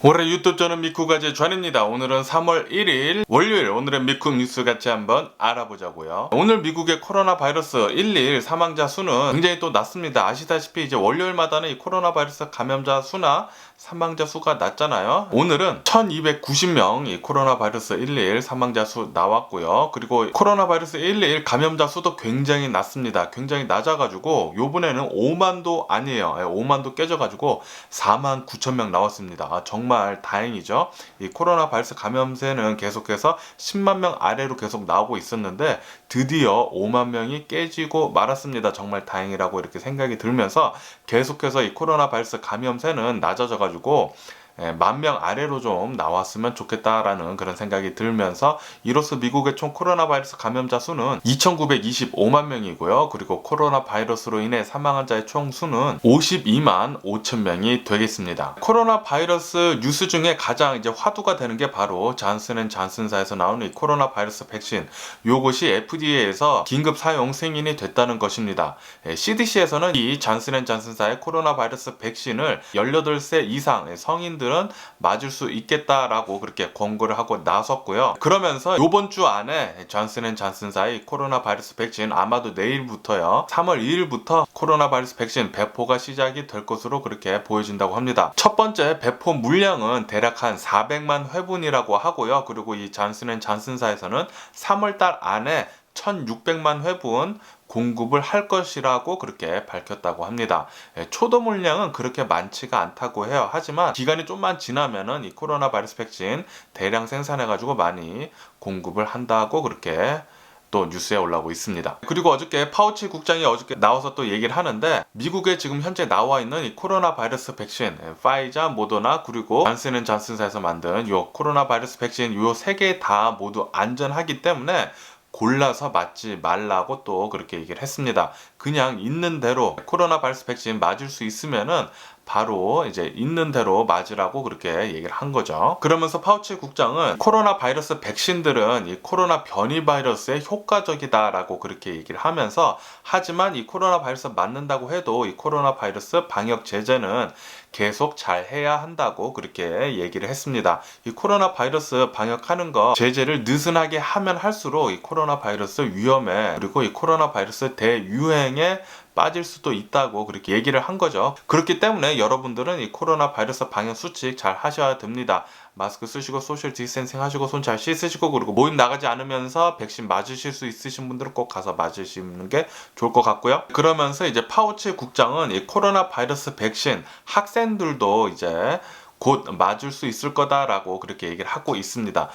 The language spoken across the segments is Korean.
올해 유튜브 저는 미쿠가제 존입니다. 오늘은 3월 1일 월요일, 오늘의 미국 뉴스 같이 한번 알아보자고요. 오늘 미국의 코로나 바이러스 1일 사망자 수는 굉장히 또 낮습니다. 아시다시피 이제 월요일마다는 이 코로나 바이러스 감염자 수나 사망자 수가 낮잖아요. 오늘은 1290명 이 코로나 바이러스 1일 사망자 수 나왔고요. 그리고 코로나 바이러스 1일 감염자 수도 굉장히 낮습니다. 굉장히 낮아가지고 요번에는 5만도 아니에요. 5만도 깨져가지고 4만 9천 명 나왔습니다. 정말 다행이죠. 이 코로나 바이러스 감염세는 계속해서 10만 명 아래로 계속 나오고 있었는데 드디어 5만 명이 깨지고 말았습니다. 정말 다행이라고 이렇게 생각이 들면서 계속해서 이 코로나 바이러스 감염세는 낮아져가지고 10,000명 아래로 좀 나왔으면 좋겠다라는 그런 생각이 들면서 이로써 미국의 총 코로나 바이러스 감염자 수는 2,925만 명이고요. 그리고 코로나 바이러스로 인해 사망한 자의 총 수는 52만 5천 명이 되겠습니다. 코로나 바이러스 뉴스 중에 가장 이제 화두가 되는 게 바로 잔슨앤잔슨사에서 나오는 이 코로나 바이러스 백신, 요것이 FDA에서 긴급 사용 승인이 됐다는 것입니다. CDC에서는 이 잔슨앤잔슨사의 코로나 바이러스 백신을 18세 이상 성인들은 맞을 수 있겠다라고 그렇게 권고를 하고 나섰고요. 그러면서 이번 주 안에 잔슨앤잔슨사의 코로나 바이러스 백신 아마도 내일부터요, 3월 2일부터 코로나 바이러스 백신 배포가 시작이 될 것으로 그렇게 보여진다고 합니다. 첫 번째 배포 물량은 대략 한 400만 회분이라고 하고요. 그리고 이 잔슨앤잔슨사에서는 3월달 안에 1,600만 회분 공급을 할 것이라고 그렇게 밝혔다고 합니다. 초도 물량은 그렇게 많지가 않다고 해요. 하지만 기간이 좀만 지나면은 이 코로나 바이러스 백신 대량 생산해가지고 많이 공급을 한다고 그렇게 또 뉴스에 올라오고 있습니다. 그리고 어저께 파우치 국장이 어저께 나와서 또 얘기를 하는데, 미국에 지금 현재 나와 있는 이 코로나 바이러스 백신, 파이자, 모더나, 그리고 잔슨앤잔슨사에서 만든 요 코로나 바이러스 백신 요 세 개 다 모두 안전하기 때문에 골라서 맞지 말라고 또 그렇게 얘기를 했습니다. 그냥 있는 대로 코로나 바이러스 백신 맞을 수 있으면은 바로 이제 있는 대로 맞으라고 그렇게 얘기를 한 거죠. 그러면서 파우치 국장은 코로나 바이러스 백신들은 이 코로나 변이 바이러스에 효과적이다라고 그렇게 얘기를 하면서, 하지만 이 코로나 바이러스 맞는다고 해도 이 코로나 바이러스 방역 제재는 계속 잘 해야 한다고 그렇게 얘기를 했습니다. 이 코로나 바이러스 방역하는 거 제재를 느슨하게 하면 할수록 이 코로나 바이러스 위험에, 그리고 이 코로나 바이러스 대유행에 빠질 수도 있다고 그렇게 얘기를 한 거죠. 그렇기 때문에 여러분들은 이 코로나 바이러스 방역 수칙 잘 하셔야 됩니다. 마스크 쓰시고 소셜 디스텐싱 하시고 손 잘 씻으시고, 그리고 모임 나가지 않으면서 백신 맞으실 수 있으신 분들은 꼭 가서 맞으시는 게 좋을 것 같고요. 그러면서 이제 파우치 국장은 이 코로나 바이러스 백신 학생들도 이제 곧 맞을 수 있을 거다라고 그렇게 얘기를 하고 있습니다.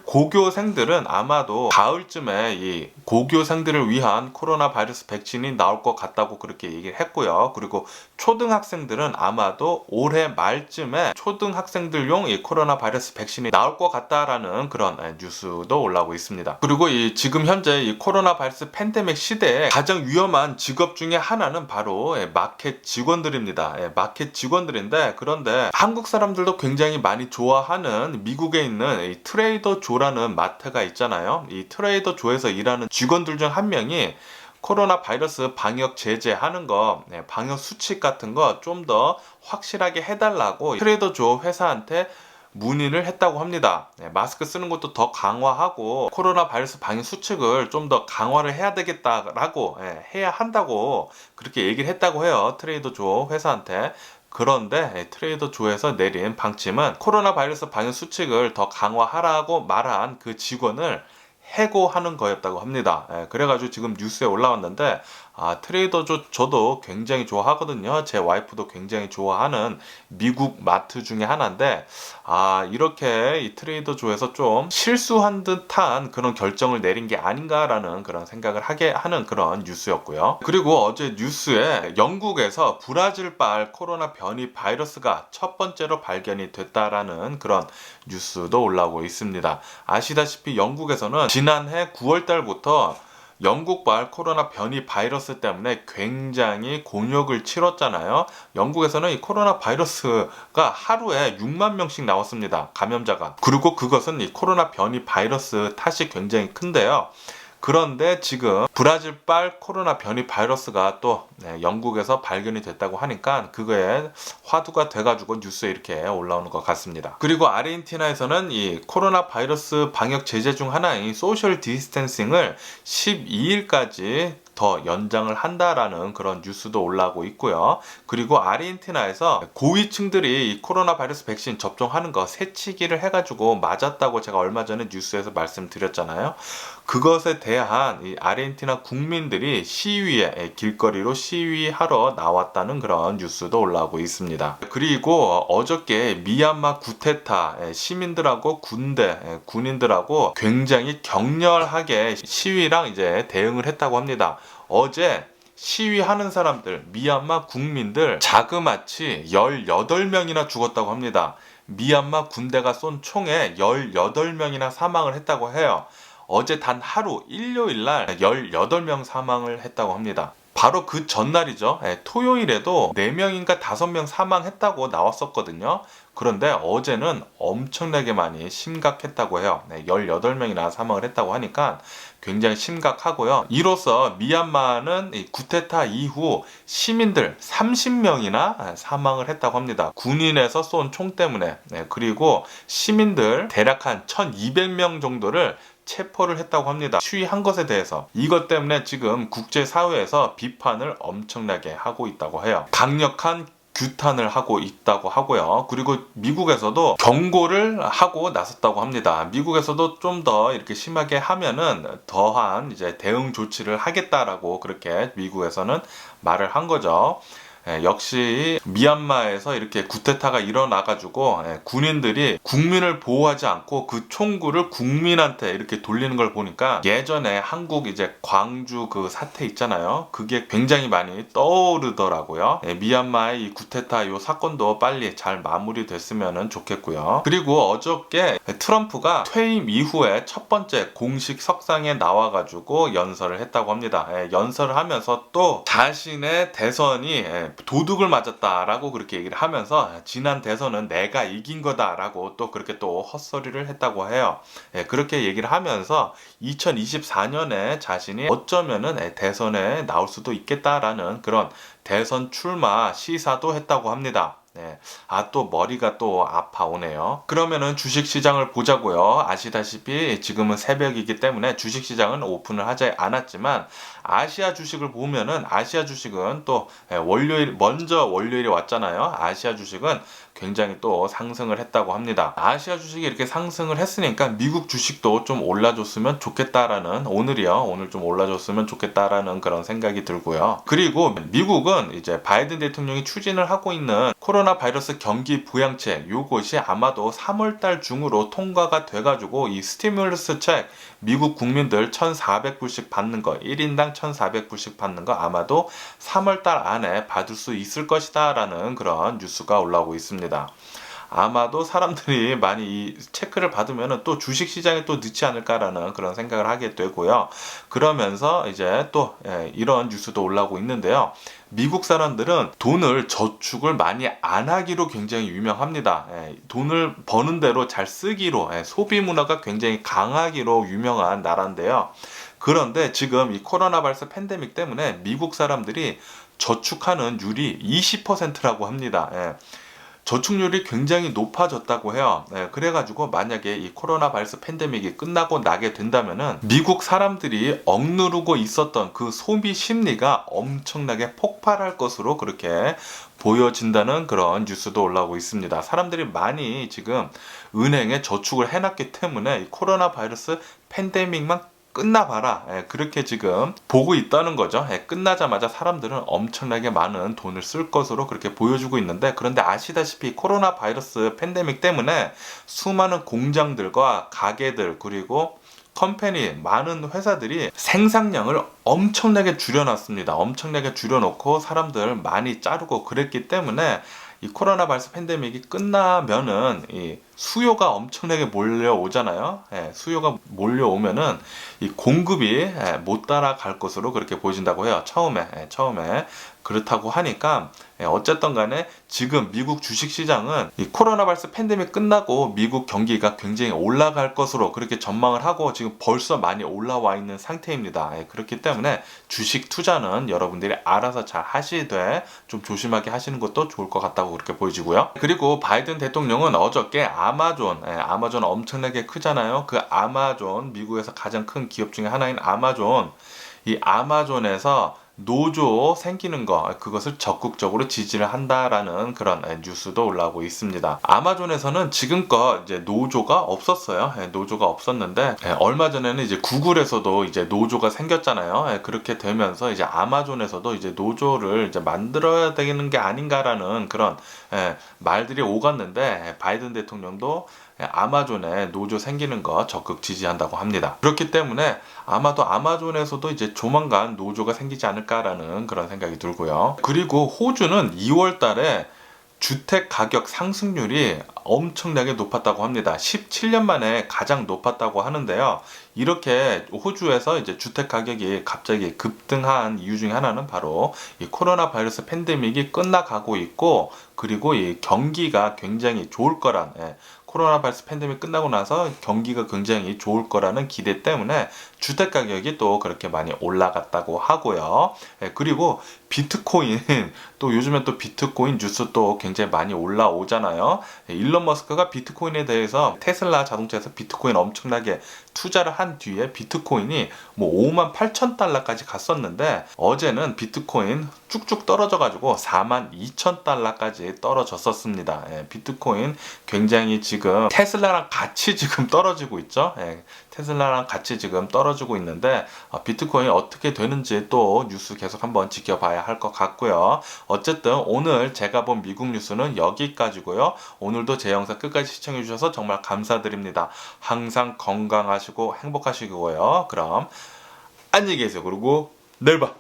고교생들은 아마도 가을쯤에 이 고교생들을 위한 코로나 바이러스 백신이 나올 것 같다고 그렇게 얘기를 했고요. 그리고 초등학생들은 아마도 올해 말쯤에 초등학생들용 이 코로나 바이러스 백신이 나올 것 같다라는 그런 뉴스도 올라오고 있습니다. 그리고 이 지금 현재 이 코로나 바이러스 팬데믹 시대에 가장 위험한 직업 중에 하나는 바로 마켓 직원들입니다. 마켓 직원들인데, 그런데 한국 사람들도 굉장히 많이 좋아하는 미국에 있는 이 트레이더 조라는 마트가 있잖아요. 이 트레이더 조에서 일하는 직원들 중 한 명이 코로나 바이러스 방역 제재하는 거, 방역 수칙 같은 거 좀 더 확실하게 해달라고 트레이더 조 회사한테 문의를 했다고 합니다. 마스크 쓰는 것도 더 강화하고 코로나 바이러스 방역 수칙을 좀 더 강화를 해야 되겠다라고, 해야 한다고 그렇게 얘기를 했다고 해요. 트레이더 조 회사한테. 그런데 트레이더 조에서 내린 방침은 코로나 바이러스 방역 수칙을 더 강화하라고 말한 그 직원을 해고하는 거였다고 합니다. 그래가지고 지금 뉴스에 올라왔는데, 트레이더 조 저도 굉장히 좋아하거든요. 제 와이프도 굉장히 좋아하는 미국 마트 중에 하나인데, 이렇게 이 트레이더 조에서 좀 실수한 듯한 그런 결정을 내린 게 아닌가라는 그런 생각을 하게 하는 그런 뉴스였고요. 그리고 어제 뉴스에 영국에서 브라질발 코로나 변이 바이러스가 첫 번째로 발견이 됐다라는 그런 뉴스도 올라오고 있습니다. 아시다시피 영국에서는 지난해 9월 달부터 영국발 코로나 변이 바이러스 때문에 굉장히 곤욕을 치렀잖아요. 영국에서는 이 코로나 바이러스가 하루에 6만 명씩 나왔습니다. 감염자가. 그리고 그것은 이 코로나 변이 바이러스 탓이 굉장히 큰데요. 그런데 지금 브라질발 코로나 변이 바이러스가 또 영국에서 발견이 됐다고 하니까 그거에 화두가 돼가지고 뉴스에 이렇게 올라오는 것 같습니다. 그리고 아르헨티나에서는 이 코로나 바이러스 방역 제재 중 하나인 소셜 디스텐싱을 12일까지 더 연장을 한다라는 그런 뉴스도 올라오고 있고요. 그리고 아르헨티나에서 고위층들이 이 코로나 바이러스 백신 접종하는 거 새치기를 해가지고 맞았다고 제가 얼마 전에 뉴스에서 말씀드렸잖아요. 그것에 대한 이 아르헨티나 국민들이 시위에 길거리로 시위하러 나왔다는 그런 뉴스도 올라오고 있습니다. 그리고 어저께 미얀마 구테타 시민들하고 군인들하고 굉장히 격렬하게 시위랑 이제 대응을 했다고 합니다. 어제 시위하는 사람들, 미얀마 국민들 자그마치 18명이나 죽었다고 합니다. 미얀마 군대가 쏜 총에 18명이나 사망을 했다고 해요. 어제 단 하루 일요일날 18명 사망을 했다고 합니다. 바로 그 전날이죠. 토요일에도 4명인가 5명 사망했다고 나왔었거든요. 그런데 어제는 엄청나게 많이 심각했다고 해요. 18명이나 사망을 했다고 하니까 굉장히 심각하고요. 이로써 미얀마는 이 구테타 이후 시민들 30명이나 사망을 했다고 합니다. 군인에서 쏜 총 때문에. 그리고 시민들 대략 한 1200명 정도를 체포를 했다고 합니다. 시위한 것에 대해서. 이것 때문에 지금 국제사회에서 비판을 엄청나게 하고 있다고 해요. 강력한 규탄을 하고 있다고 하고요. 그리고 미국에서도 경고를 하고 나섰다고 합니다. 미국에서도 좀 더 이렇게 심하게 하면은 더한 이제 대응 조치를 하겠다라고 그렇게 미국에서는 말을 한 거죠. 역시 미얀마에서 이렇게 쿠데타가 일어나가지고 군인들이 국민을 보호하지 않고 그 총구를 국민한테 이렇게 돌리는 걸 보니까 예전에 한국 이제 광주 그 사태 있잖아요. 그게 굉장히 많이 떠오르더라고요. 미얀마의 이 쿠데타 요 사건도 빨리 잘 마무리됐으면 좋겠고요. 그리고 어저께 트럼프가 퇴임 이후에 첫 번째 공식 석상에 나와가지고 연설을 했다고 합니다. 연설을 하면서 또 자신의 대선이 도둑을 맞았다라고 그렇게 얘기를 하면서 지난 대선은 내가 이긴 거다라고 또 그렇게 또 헛소리를 했다고 해요. 그렇게 얘기를 하면서 2024년에 자신이 어쩌면은 대선에 나올 수도 있겠다라는 그런 대선 출마 시사도 했다고 합니다. 또 머리가 또 아파오네요. 그러면은 주식시장을 보자고요. 아시다시피 지금은 새벽이기 때문에 주식시장은 오픈을 하지 않았지만 아시아 주식을 보면은 아시아 주식은 또 월요일이 왔잖아요. 아시아 주식은 굉장히 또 상승을 했다고 합니다. 아시아 주식이 이렇게 상승을 했으니까 미국 주식도 좀 올라줬으면 좋겠다라는 오늘 좀 올라줬으면 좋겠다라는 그런 생각이 들고요. 그리고 미국은 이제 바이든 대통령이 추진을 하고 있는 코로나 바이러스 경기 부양책 요것이 아마도 3월달 중으로 통과가 돼가지고 이 스티뮬러스 책 미국 국민들 1,400불씩 받는 거 1인당 1,400불씩 받는 거 아마도 3월달 안에 받을 수 있을 것이다 라는 그런 뉴스가 올라오고 있습니다. 아마도 사람들이 많이 이 체크를 받으면 또 주식시장에 또 넣지 않을까라는 그런 생각을 하게 되고요. 그러면서 이제 또 이런 뉴스도 올라오고 있는데요. 미국 사람들은 돈을 저축을 많이 안 하기로 굉장히 유명합니다. 돈을 버는 대로 잘 쓰기로 소비 문화가 굉장히 강하기로 유명한 나라인데요. 그런데 지금 이 코로나 바이러스 팬데믹 때문에 미국 사람들이 저축하는 율이 20%라고 합니다. 저축률이 굉장히 높아졌다고 해요. 그래가지고 만약에 이 코로나 바이러스 팬데믹이 끝나고 나게 된다면은 미국 사람들이 억누르고 있었던 그 소비 심리가 엄청나게 폭발할 것으로 그렇게 보여진다는 그런 뉴스도 올라오고 있습니다. 사람들이 많이 지금 은행에 저축을 해놨기 때문에 이 코로나 바이러스 팬데믹만 끝나봐라. 그렇게 지금 보고 있다는 거죠. 끝나자마자 사람들은 엄청나게 많은 돈을 쓸 것으로 그렇게 보여주고 있는데 그런데 아시다시피 코로나 바이러스 팬데믹 때문에 수많은 공장들과 가게들 그리고 컴퍼니 많은 회사들이 생산량을 엄청나게 줄여놨습니다. 엄청나게 줄여놓고 사람들 많이 자르고 그랬기 때문에 이 코로나 바이러스 팬데믹이 끝나면은 이 수요가 엄청나게 몰려오잖아요. 수요가 몰려오면은 이 공급이 못 따라갈 것으로 그렇게 보여진다고 해요. 처음에 그렇다고 하니까 어쨌든 간에 지금 미국 주식시장은 이 코로나 바이러스 팬데믹 끝나고 미국 경기가 굉장히 올라갈 것으로 그렇게 전망을 하고 지금 벌써 많이 올라와 있는 상태입니다. 그렇기 때문에 주식 투자는 여러분들이 알아서 잘 하시되 좀 조심하게 하시는 것도 좋을 것 같다고 그렇게 보여지고요. 그리고 바이든 대통령은 어저께 아마존 엄청나게 크잖아요. 그 아마존, 미국에서 가장 큰 기업 중에 하나인 아마존, 이 아마존에서 노조 생기는 거, 그것을 적극적으로 지지를 한다라는 그런 뉴스도 올라오고 있습니다. 아마존에서는 지금껏 이제 노조가 없었어요. 노조가 없었는데 얼마 전에는 이제 구글에서도 이제 노조가 생겼잖아요. 그렇게 되면서 이제 아마존에서도 이제 노조를 이제 만들어야 되는 게 아닌가라는 그런 말들이 오갔는데 바이든 대통령도 아마존에 노조 생기는 거 적극 지지한다고 합니다. 그렇기 때문에 아마도 아마존에서도 이제 조만간 노조가 생기지 않을까라는 그런 생각이 들고요. 그리고 호주는 2월 달에 주택 가격 상승률이 엄청나게 높았다고 합니다. 17년 만에 가장 높았다고 하는데요. 이렇게 호주에서 이제 주택 가격이 갑자기 급등한 이유 중에 하나는 바로 이 코로나 바이러스 팬데믹이 끝나가고 있고, 그리고 이 경기가 굉장히 좋을 거란, 코로나 바이러스 팬데믹 끝나고 나서 경기가 굉장히 좋을 거라는 기대 때문에 주택 가격이 또 그렇게 많이 올라갔다고 하고요. 그리고 비트코인, 또 요즘엔 또 비트코인 뉴스 또 굉장히 많이 올라오잖아요. 일론 머스크가 비트코인에 대해서 테슬라 자동차에서 비트코인 엄청나게 투자를 한 뒤에 비트코인이 뭐 58,000달러까지 갔었는데 어제는 비트코인 쭉쭉 떨어져가지고 42,000달러까지 떨어졌었습니다. 비트코인 굉장히 지금 테슬라랑 같이 지금 떨어지고 있죠. 테슬라랑 같이 지금 떨어지고 있는데 비트코인 어떻게 되는지 또 뉴스 계속 한번 지켜봐야 할 것 같고요. 어쨌든 오늘 제가 본 미국 뉴스는 여기까지고요. 오늘도 제 영상 끝까지 시청해 주셔서 정말 감사드립니다. 항상 건강하시고 행복하시고요. 그럼 안녕히 계세요. 그리고 내일 봐.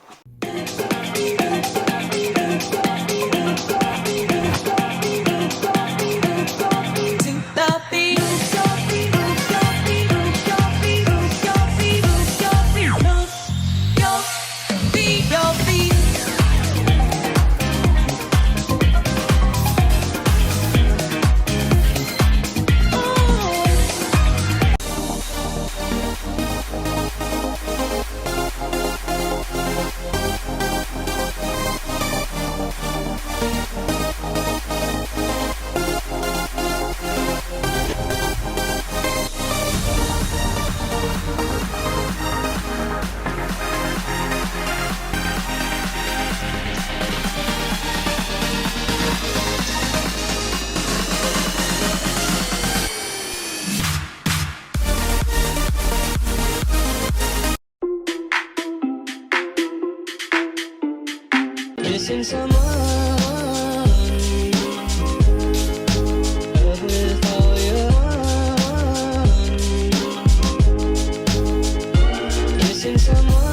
Missing someone, love is all you want. Missing someone.